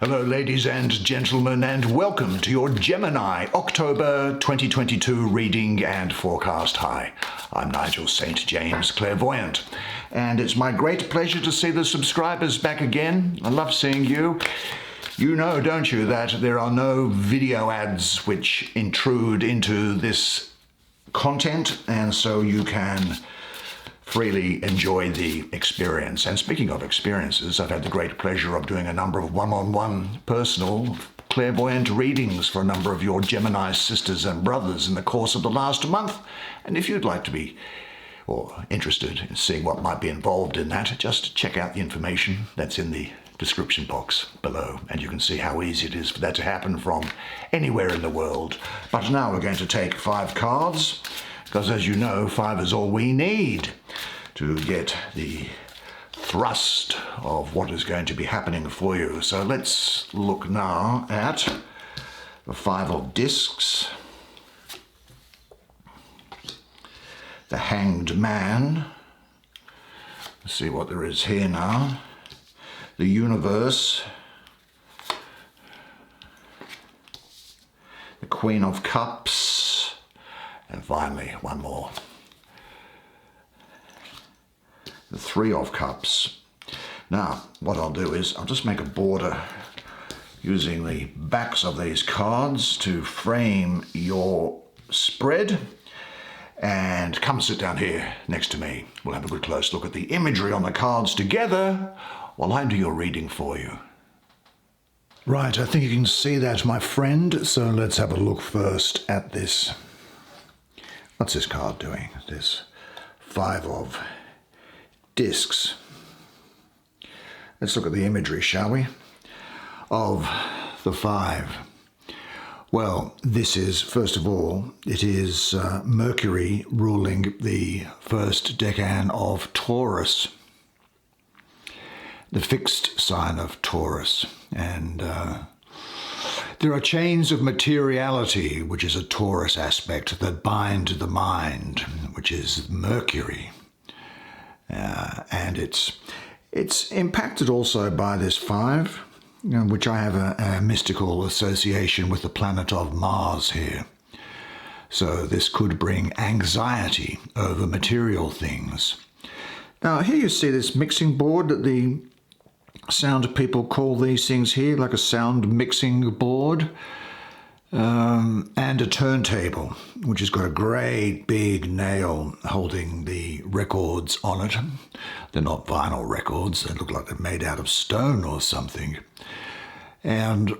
Hello, ladies and gentlemen, and welcome to your Gemini October 2022 reading and forecast. Hi, I'm Nigel Saint James, clairvoyant, and it's my great pleasure to see the subscribers back again. I love seeing you. You know, don't you, that there are no video ads which intrude into this content, and so you can freely enjoy the experience. And speaking of experiences, I've had the great pleasure of doing a number of one-on-one personal clairvoyant readings for a number of your Gemini sisters and brothers in the course of the last month. And if you'd like to be interested in seeing what might be involved in that, just check out the information that's in the description box below, and you can see how easy it is for that to happen from anywhere in the world. But now we're going to take 5 cards, because as you know, 5 is all we need to get the thrust of what is going to be happening for you. So let's look now at the 5 of discs, the Hanged Man. Let's see what there is here now. The Universe, the Queen of Cups, and finally one more, the 3 of Cups. Now what I'll do is I'll just make a border using the backs of these cards to frame your spread, and come sit down here next to me. We'll have a good close look at the imagery on the cards together while I do your reading for you. Right, I think you can see that, my friend, so let's have a look first at this. What's this card doing? This 5 of discs. Let's look at the imagery, shall we, of the 5. Well, this is, first of all, it is Mercury ruling the first decan of Taurus, the fixed sign of Taurus. And there are chains of materiality, which is a Taurus aspect, that bind the mind, which is Mercury. And it's impacted also by this 5, which I have a mystical association with the planet of Mars here. So this could bring anxiety over material things. Now here you see this mixing board that the sound people call these things here, like a sound mixing board, and a turntable, which has got a great big nail holding the records on it. They're not vinyl records, they look like they're made out of stone or something. And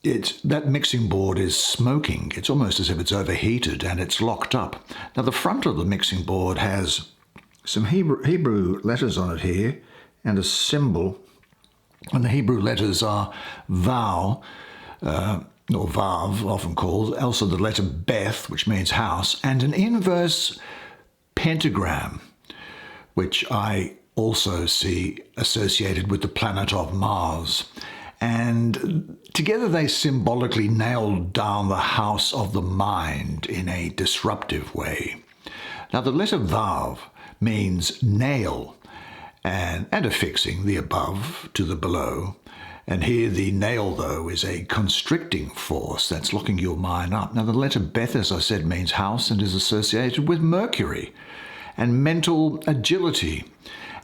that mixing board is smoking. It's almost as if it's overheated and it's locked up. Now the front of the mixing board has some Hebrew letters on it here and a symbol. And the Hebrew letters are Vav, or Vav, often called, also the letter Beth, which means house, and an inverse pentagram, which I also see associated with the planet of Mars. And together they symbolically nail down the house of the mind in a disruptive way. Now the letter Vav means nail, and affixing the above to the below. And here the nail, though, is a constricting force that's locking your mind up. Now the letter Beth, as I said, means house and is associated with Mercury and mental agility.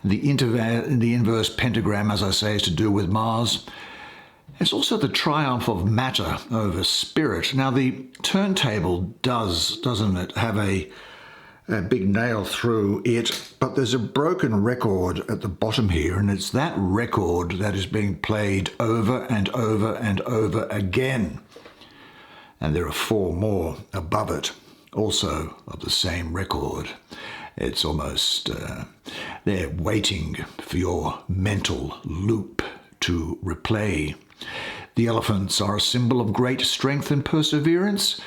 The inverse pentagram, as I say, is to do with Mars. It's also the triumph of matter over spirit. Now the turntable doesn't it, have a big nail through it, but there's a broken record at the bottom here, and it's that record that is being played over and over and over again. And there are 4 more above it, also of the same record. It's almost, they're waiting for your mental loop to replay. The elephants are a symbol of great strength and perseverance.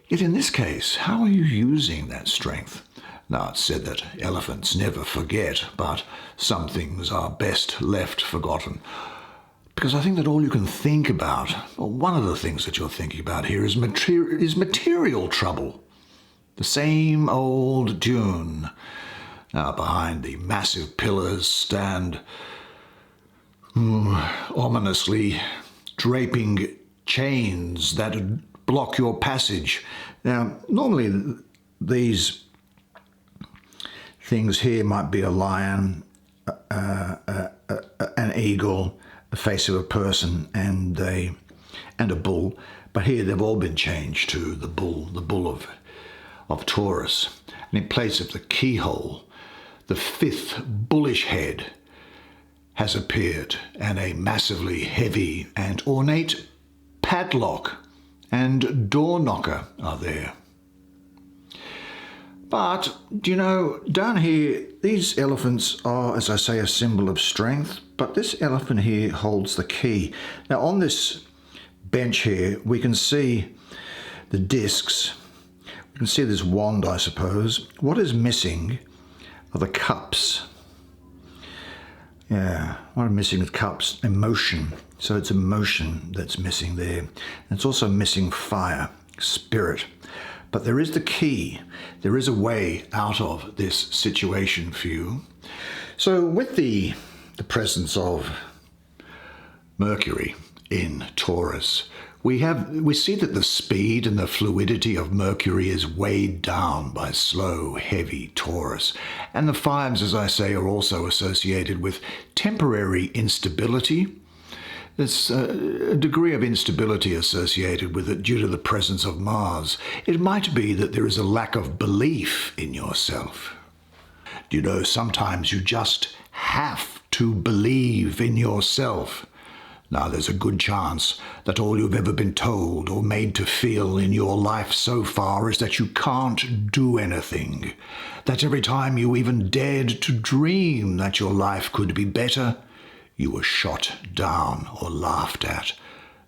Yet in this case, how are you using that strength? Now, it's said that elephants never forget, but some things are best left forgotten. Because I think that all you can think about, or one of the things that you're thinking about here, is material trouble. The same old tune. Now, behind the massive pillars stand ominously draping chains that block your passage. Now, normally these things here might be a lion, an eagle, the face of a person, and a bull. But here they've all been changed to the bull of Taurus. And in place of the keyhole, the fifth bullish head has appeared, and a massively heavy and ornate padlock and door knocker are there. But, do you know, down here, these elephants are, as I say, a symbol of strength, but this elephant here holds the key. Now, on this bench here, we can see the discs. We can see this wand, I suppose. What is missing are the cups. Yeah, what I'm missing is cups, emotion. So it's emotion that's missing there. And it's also missing fire, spirit. But there is the key. There is a way out of this situation for you. So with the presence of Mercury in Taurus, we see that the speed and the fluidity of Mercury is weighed down by slow, heavy Taurus. And the fives, as I say, are also associated with temporary instability. There's a degree of instability associated with it due to the presence of Mars. It might be that there is a lack of belief in yourself. Do you know, sometimes you just have to believe in yourself. Now, there's a good chance that all you've ever been told or made to feel in your life so far is that you can't do anything. That every time you even dared to dream that your life could be better, you were shot down or laughed at,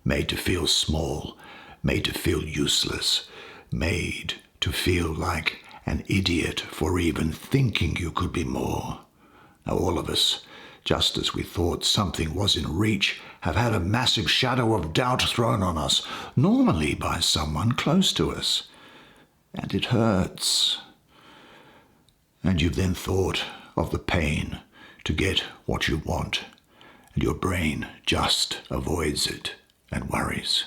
made to feel small, made to feel useless, made to feel like an idiot for even thinking you could be more. Now, all of us, just as we thought something was in reach, have had a massive shadow of doubt thrown on us, normally by someone close to us. And it hurts. And you've then thought of the pain to get what you want, and your brain just avoids it and worries.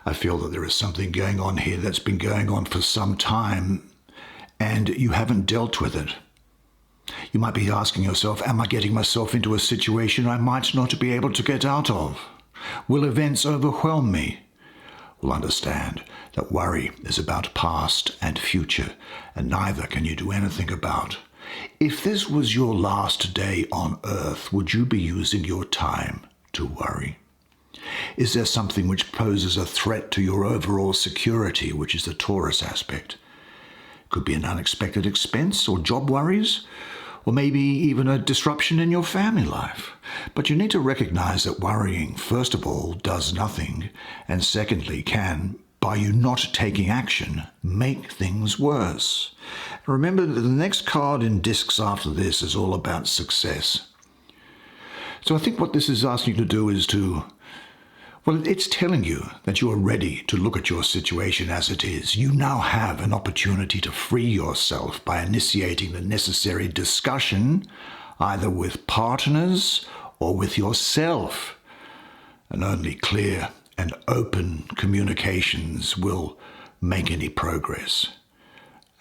I feel that there is something going on here that's been going on for some time, and you haven't dealt with it. You might be asking yourself, am I getting myself into a situation I might not be able to get out of? Will events overwhelm me? Well, understand that worry is about past and future, and neither can you do anything about. If this was your last day on Earth, would you be using your time to worry? Is there something which poses a threat to your overall security, which is the Taurus aspect? Could be an unexpected expense or job worries, or maybe even a disruption in your family life. But you need to recognize that worrying, first of all, does nothing, and secondly, can, by you not taking action, make things worse. Remember that the next card in discs after this is all about success. So I think what this is asking you to do is it's telling you that you are ready to look at your situation as it is. You now have an opportunity to free yourself by initiating the necessary discussion, either with partners or with yourself. And only clear and open communications will make any progress.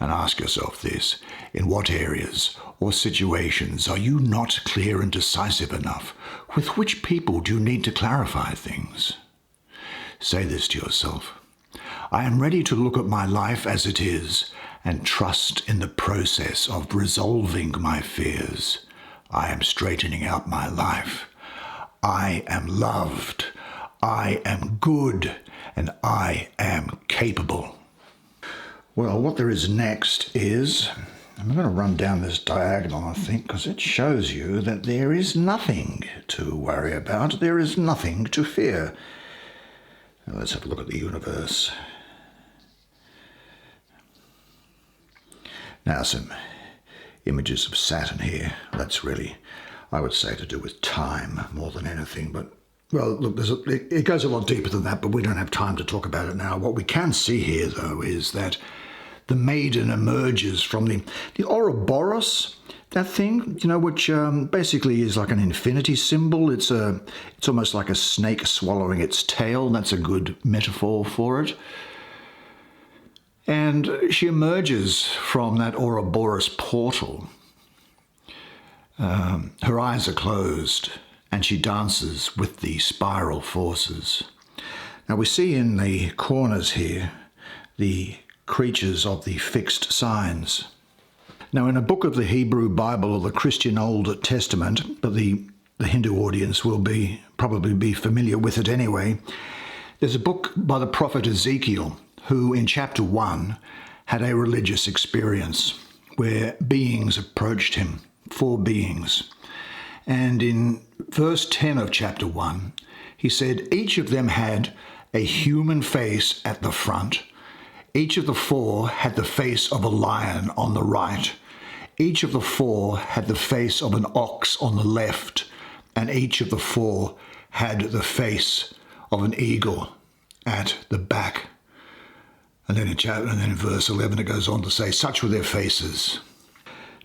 And ask yourself this: in what areas or situations are you not clear and decisive enough? With which people do you need to clarify things? Say this to yourself: I am ready to look at my life as it is and trust in the process of resolving my fears. I am straightening out my life. I am loved. I am good, and I am capable. Well, what there is next is, I'm going to run down this diagonal, I think, because it shows you that there is nothing to worry about. There is nothing to fear. Now, let's have a look at the universe. Now, some images of Saturn here. That's really, I would say, to do with time more than anything. But, well, look, it goes a lot deeper than that, but we don't have time to talk about it now. What we can see here, though, is that the maiden emerges from the Ouroboros. that thing, which basically is like an infinity symbol. It's almost like a snake swallowing its tail. That's a good metaphor for it. And she emerges from that Ouroboros portal. Her eyes are closed, and she dances with the spiral forces. Now we see in the corners here the creatures of the fixed signs. Now in a book of the Hebrew Bible or the Christian Old Testament, but the Hindu audience will probably be familiar with it anyway, there's a book by the prophet Ezekiel, who in chapter 1 had a religious experience where beings approached him, 4 beings. And in verse 10 of chapter 1, he said each of them had a human face at the front. Each of the 4 had the face of a lion on the right. Each of the 4 had the face of an ox on the left. And each of the 4 had the face of an eagle at the back. And then in verse 11 it goes on to say, such were their faces.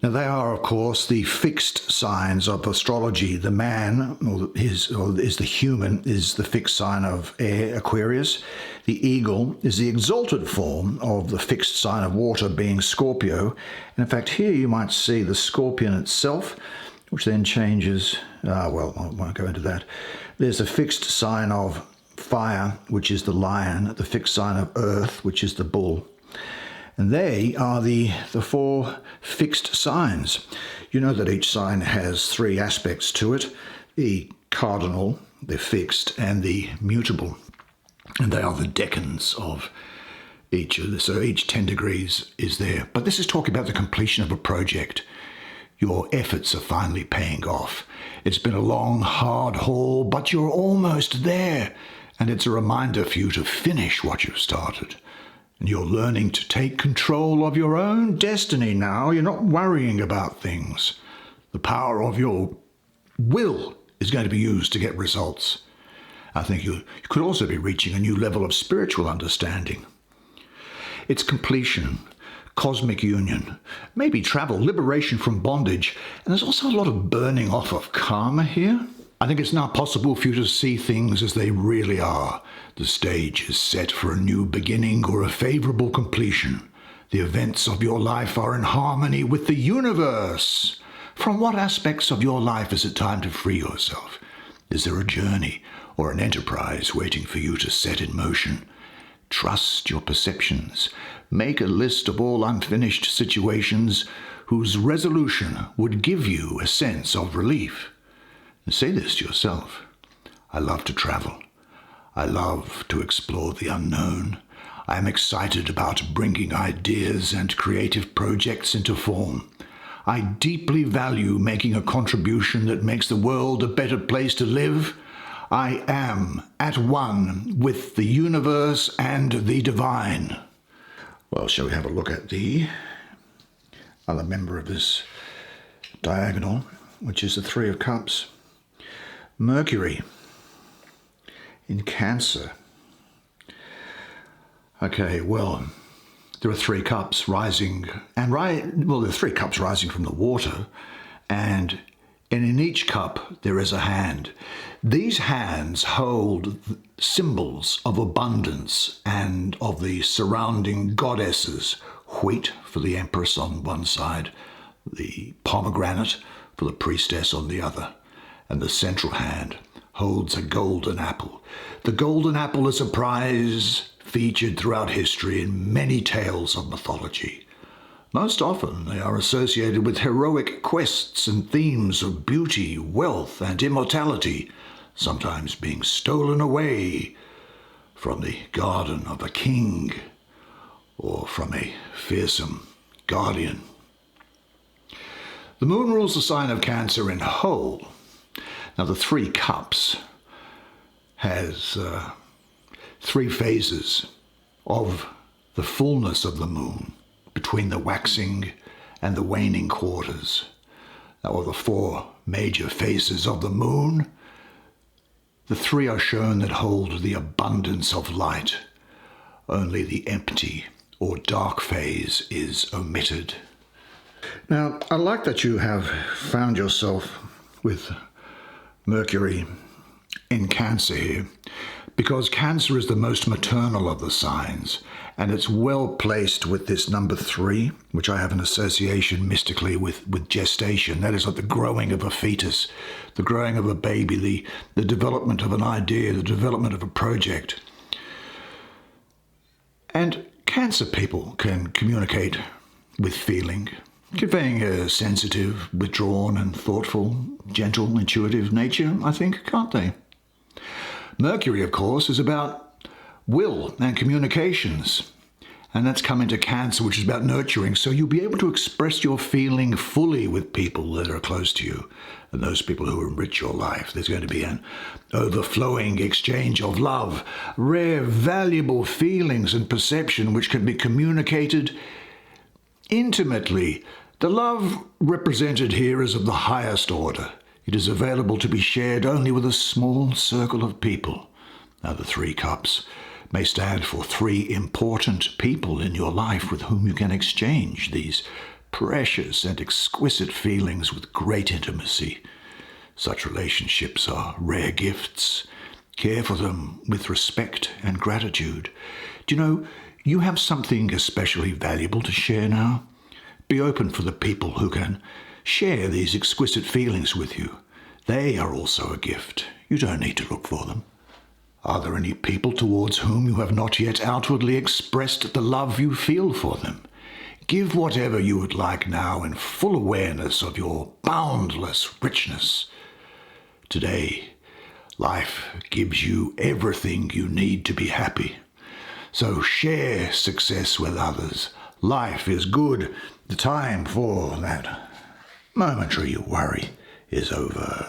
Now they are, of course, the fixed signs of astrology. The man, is the human, is the fixed sign of air, Aquarius. The eagle is the exalted form of the fixed sign of water, being Scorpio. And in fact, here you might see the scorpion itself, which then changes. Well, I won't go into that. There's a fixed sign of fire, which is the lion, the fixed sign of earth, which is the bull. And they are the 4 fixed signs. You know that each sign has 3 aspects to it: the cardinal, the fixed, and the mutable. And they are the decans of each. So each 10 degrees is there. But this is talking about the completion of a project. Your efforts are finally paying off. It's been a long, hard haul, but you're almost there. And it's a reminder for you to finish what you've started. And you're learning to take control of your own destiny now. You're not worrying about things. The power of your will is going to be used to get results. I think you could also be reaching a new level of spiritual understanding. It's completion, cosmic union, maybe travel, liberation from bondage. And there's also a lot of burning off of karma here. I think it's now possible for you to see things as they really are. The stage is set for a new beginning or a favorable completion. The events of your life are in harmony with the universe. From what aspects of your life is it time to free yourself? Is there a journey or an enterprise waiting for you to set in motion? Trust your perceptions. Make a list of all unfinished situations whose resolution would give you a sense of relief. And say this to yourself: I love to travel. I love to explore the unknown. I am excited about bringing ideas and creative projects into form. I deeply value making a contribution that makes the world a better place to live. I am at one with the universe and the divine. Well, shall we have a look at the other member of this diagonal, which is the 3 of Cups? Mercury in Cancer. Okay, well, there are 3 cups rising, and there are 3 cups rising from the water, and in each cup there is a hand. These hands hold symbols of abundance and of the surrounding goddesses. Wheat for the empress on one side, the pomegranate for the priestess on the other. And the central hand holds a golden apple. The golden apple is a prize featured throughout history in many tales of mythology. Most often they are associated with heroic quests and themes of beauty, wealth, and immortality, sometimes being stolen away from the garden of a king or from a fearsome guardian. The moon rules the sign of Cancer in whole. Now, the 3 cups has 3 phases of the fullness of the moon between the waxing and the waning quarters. Now, of the 4 major phases of the moon, the 3 are shown that hold the abundance of light. Only the empty or dark phase is omitted. Now, I like that you have found yourself with Mercury in Cancer here, because Cancer is the most maternal of the signs, and it's well placed with this number 3, which I have an association mystically with gestation. That is like the growing of a fetus, the growing of a baby, the development of an idea, the development of a project. And Cancer people can communicate with feeling, conveying a sensitive, withdrawn and thoughtful, gentle, intuitive nature, I think, can't they? Mercury, of course, is about will and communications, and that's come into Cancer, which is about nurturing, so you'll be able to express your feeling fully with people that are close to you and those people who enrich your life. There's going to be an overflowing exchange of love, rare, valuable feelings and perception which can be communicated intimately. The love represented here is of the highest order. It is available to be shared only with a small circle of people. Now, the 3 cups may stand for 3 important people in your life with whom you can exchange these precious and exquisite feelings with great intimacy. Such relationships are rare gifts. Care for them with respect and gratitude. Do you know, you have something especially valuable to share now? Be open for the people who can share these exquisite feelings with you. They are also a gift. You don't need to look for them. Are there any people towards whom you have not yet outwardly expressed the love you feel for them? Give whatever you would like now in full awareness of your boundless richness. Today, life gives you everything you need to be happy. So share success with others. Life is good. The time for that momentary worry is over.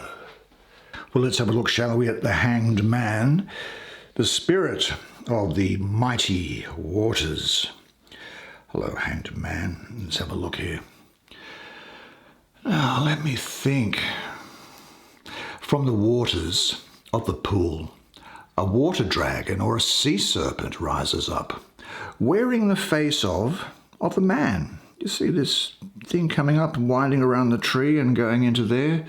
Well, let's have a look, shall we, at the Hanged Man, the spirit of the mighty waters. Hello, Hanged Man. Let's have a look here. Now, let me think. From the waters of the pool, a water dragon or a sea serpent rises up, wearing the face of the man. You see this thing coming up and winding around the tree and going into there?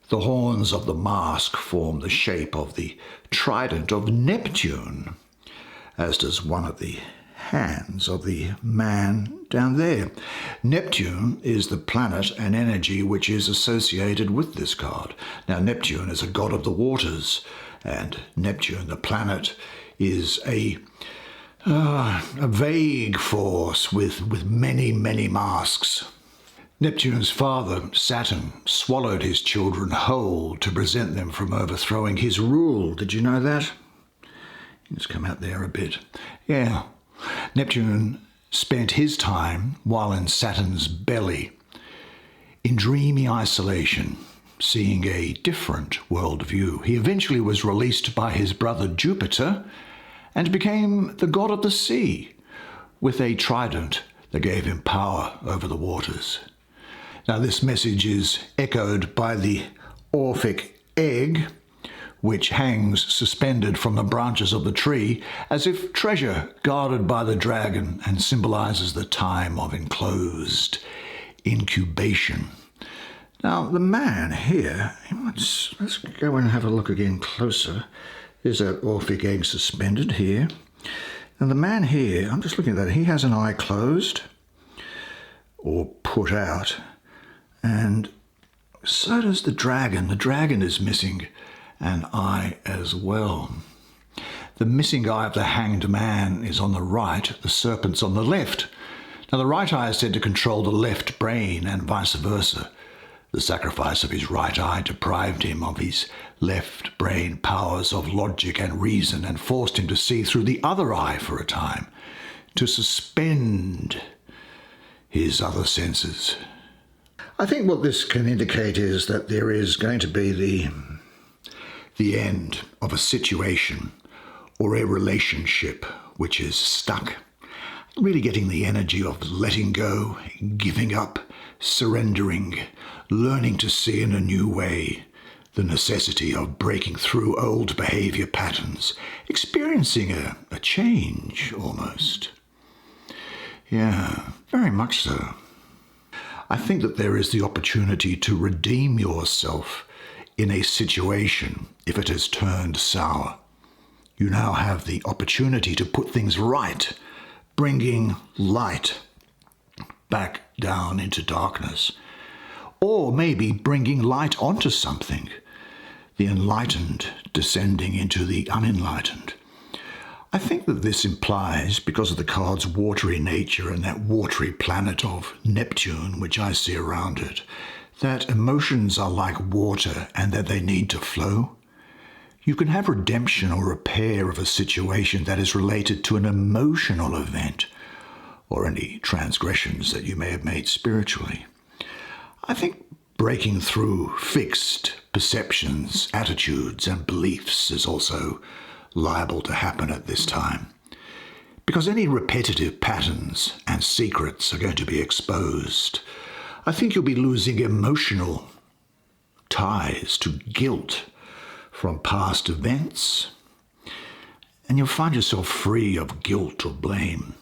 The horns of the mask form the shape of the trident of Neptune, as does one of the hands of the man down there. Neptune is the planet and energy which is associated with this card. Now, Neptune is a god of the waters, and Neptune, the planet, is a vague force with many, many masks. Neptune's father, Saturn, swallowed his children whole to prevent them from overthrowing his rule. Did you know that? Let's come out there a bit. Yeah. Neptune spent his time while in Saturn's belly, in dreamy isolation, seeing a different worldview. He eventually was released by his brother Jupiter and became the god of the sea, with a trident that gave him power over the waters. Now, this message is echoed by the Orphic egg, which hangs suspended from the branches of the tree as if treasure guarded by the dragon, and symbolizes the time of enclosed incubation. Now, the man here, let's go and have a look again closer. There's that Orphic egg suspended here. Now, the man here, I'm just looking at that, he has an eye closed or put out, and so does the dragon. The dragon is missing an eye as well. The missing eye of the hanged man is on the right, the serpent's on the left. Now, the right eye is said to control the left brain and vice versa. The sacrifice of his right eye deprived him of his left brain powers of logic and reason and forced him to see through the other eye for a time, to suspend his other senses. I think what this can indicate is that there is going to be the end of a situation or a relationship which is stuck. Really getting the energy of letting go, giving up, surrendering, learning to see in a new way, the necessity of breaking through old behavior patterns, experiencing a change almost. Yeah, very much so. I think that there is the opportunity to redeem yourself in a situation if it has turned sour. You now have the opportunity to put things right, bringing light back down into darkness. Or maybe bringing light onto something, the enlightened descending into the unenlightened. I think that this implies, because of the card's watery nature and that watery planet of Neptune, which I see around it, that emotions are like water and that they need to flow. You can have redemption or repair of a situation that is related to an emotional event or any transgressions that you may have made spiritually. I think breaking through fixed perceptions, attitudes, and beliefs is also liable to happen at this time, because any repetitive patterns and secrets are going to be exposed. I think you'll be losing emotional ties to guilt from past events, and you'll find yourself free of guilt or blame.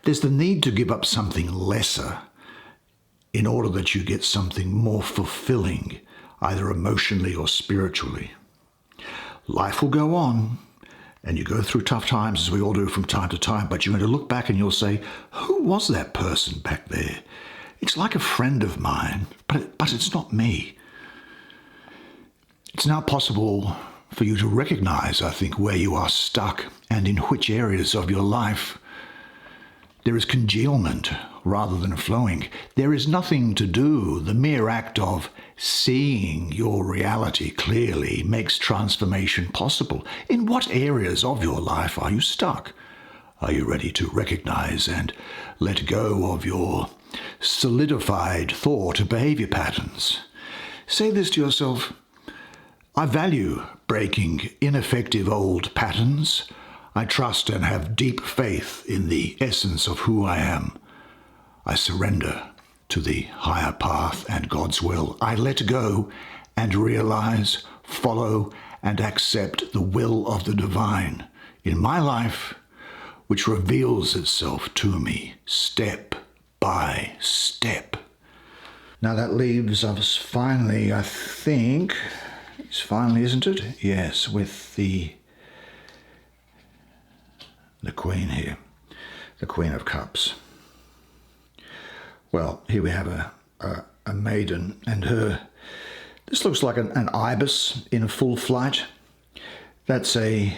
There's the need to give up something lesser in order that you get something more fulfilling, either emotionally or spiritually. Life will go on, and you go through tough times, as we all do from time to time, but you're going to look back and you'll say, who was that person back there? It's like a friend of mine, but it's not me. It's now possible for you to recognize, I think, where you are stuck and in which areas of your life there is congealment rather than flowing. There is nothing to do. The mere act of seeing your reality clearly makes transformation possible. In what areas of your life are you stuck? Are you ready to recognize and let go of your solidified thought and behavior patterns? Say this to yourself: I value breaking ineffective old patterns. I trust and have deep faith in the essence of who I am. I surrender to the higher path and God's will. I let go and realize, follow, and accept the will of the divine in my life, which reveals itself to me step by step. Now that leaves us finally, I think, it's finally, isn't it? Yes, with the Queen here, the Queen of Cups. Well, here we have a maiden and her, this looks like an ibis in full flight. That's a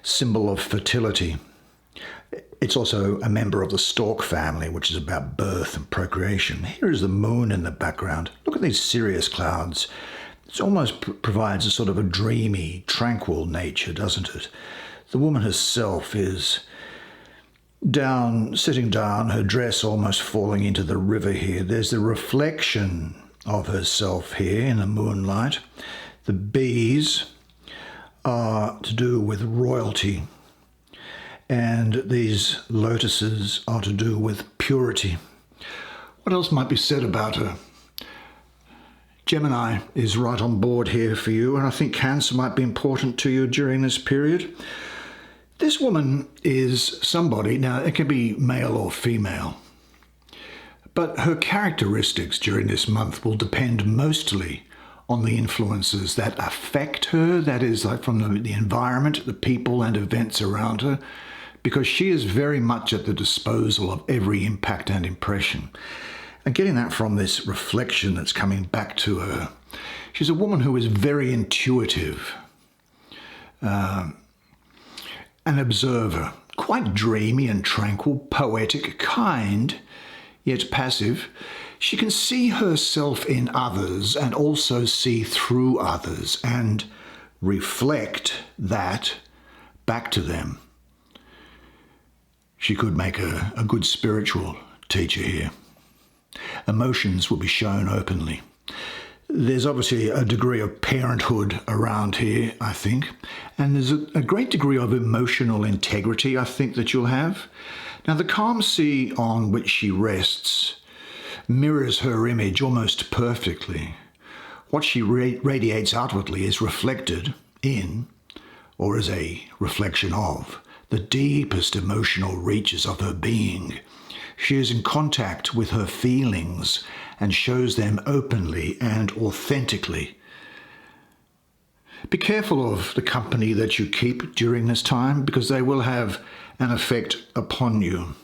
symbol of fertility. It's also a member of the stork family, which is about birth and procreation. Here is the moon in the background. Look at these Sirius clouds. It almost provides a sort of a dreamy, tranquil nature, doesn't it? The woman herself is sitting down, her dress almost falling into the river here. There's the reflection of herself here in the moonlight. The bees are to do with royalty, and these lotuses are to do with purity. What else might be said about her? Gemini is right on board here for you, and I think Cancer might be important to you during this period. This woman is somebody, now it can be male or female, but her characteristics during this month will depend mostly on the influences that affect her, that is, like from the environment, the people and events around her, because she is very much at the disposal of every impact and impression. And getting that from this reflection that's coming back to her, she's a woman who is very intuitive, an observer, quite dreamy and tranquil, poetic, kind, yet passive. She can see herself in others and also see through others and reflect that back to them. She could make a good spiritual teacher here. Emotions will be shown openly. There's obviously a degree of parenthood around here, I think, and there's a great degree of emotional integrity, I think, that you'll have. Now, the calm sea on which she rests mirrors her image almost perfectly. What she radiates outwardly is reflected in, or is a reflection of, the deepest emotional reaches of her being. She is in contact with her feelings and shows them openly and authentically. Be careful of the company that you keep during this time, because they will have an effect upon you.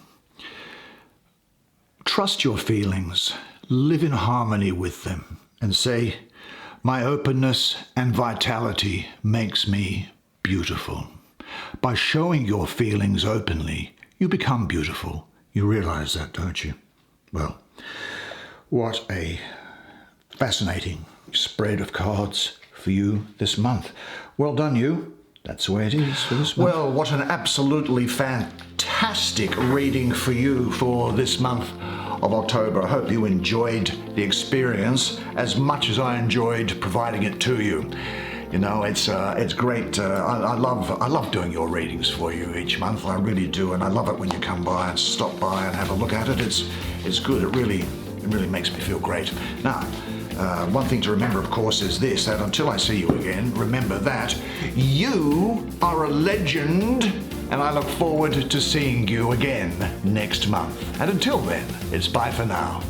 Trust your feelings, live in harmony with them, and say, "My openness and vitality makes me beautiful." By showing your feelings openly, you become beautiful. You realize that, don't you? Well, what a fascinating spread of cards for you this month. Well done, you. That's the way it is for this month. Well, what an absolutely fantastic reading for you for this month of October. I hope you enjoyed the experience as much as I enjoyed providing it to you. You know, it's great. I love doing your readings for you each month. I really do, and I love it when you come by and stop by and have a look at it. It's good. It really makes me feel great. Now, one thing to remember, of course, is this: that until I see you again, remember that you are a legend, and I look forward to seeing you again next month. And until then, it's bye for now.